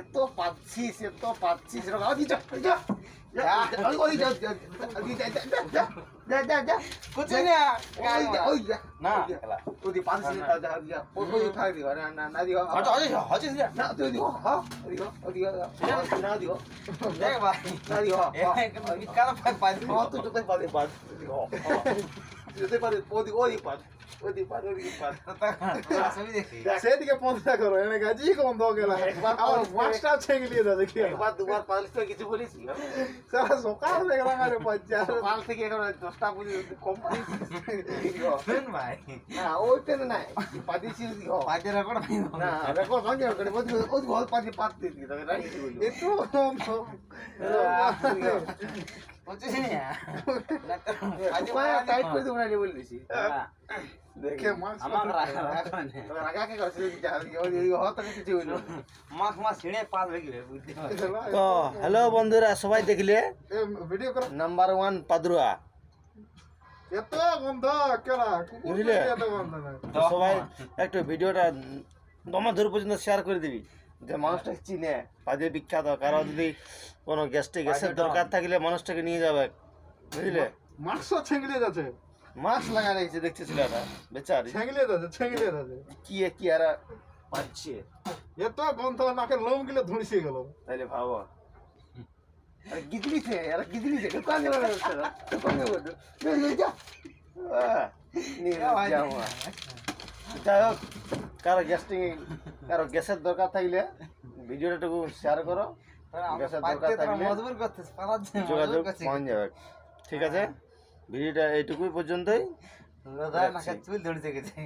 এত পাচ্ছিস রাজি যা যা ওই যা যা যা যা कुछ नहीं ওই যা না তুই পাচ্ছিস না যা যা ওই উঠা দিও না না না দিও हटो हटो हटो से না তুই দিও হ্যাঁ দিও দিও না দিও देख भाई না দিও ये क्या पा হ্যাঁ তুই তো পারে পার দিও যেতে পারে ওই পার ওই পার सभी देखी সেদিকে পন্থা করো এনে গাজি গন্ধ গেলা আমার মাছটা ছেঙ্গলিয়ে দাও দেখি একবার দুবার পালিশ তো কিছু বলিস সারা সকাল হয়ে গেল আমার বাচ্চা কাল থেকে এখন 10টা পর্যন্ত কোম্পানি सुन भाई না ওই পেন নাই পাদিছি দিও पाते रखो না রেকর্ড ভাঙে করে ওই ঘর পাদি পাতে দিই তবে রাখি দিই একটু গন্ধ कुछ नहीं है টাইট করে দেব না বলে দিছি দেখে মাছ আমার রাখা নেই তবে রাগা কে করছিস ওই হত কিছু হইল মাছ মাছ ছিঁড়ে পাল হয়ে গেলে বুঝতে তো হ্যালো বন্ধুরা সবাই দেখলে ভিডিও করো নাম্বার 1 পাদুয়া এত গন্ধ কেলা কুকুর বুঝলে? এত গন্ধ না তো সবাই একটু ভিডিওটা দমা দূর পর্যন্ত শেয়ার করে দিবি যে মানুষটা চিনে পাদে বিখ্যাত কারো যদি কোনো গ্যাসের দরকার থাকলে মানুষটাকে নিয়ে যাবে বুঝলে মাছ ছেঙ্গলিয়ে যাচ্ছে মাস্ক লাগা রয়েছে দেখছে ছেলেটা বেচারি ছেঙ্গলিয়ে যাচ্ছে কি আর পাচ্ছে এত গন্ধ নাকে লোম গিলে ধুঁড়িয়ে গেল তাইলে ভাবো আরে গিজলিছে দোকান গেল না দোকান গেল যা নিয়ে যাও যাই হোক কারো গ্যাসের দরকার থাকলে ভিডিওটা একটু শেয়ার করো গ্যাসের দরকার থাকলে মজবুর করতে পারার যোগাযোগ পাওয়া যাবে ঠিক আছে ভিডিওটা এইটুকুই পর্যন্তই চুল ধরতে গেছে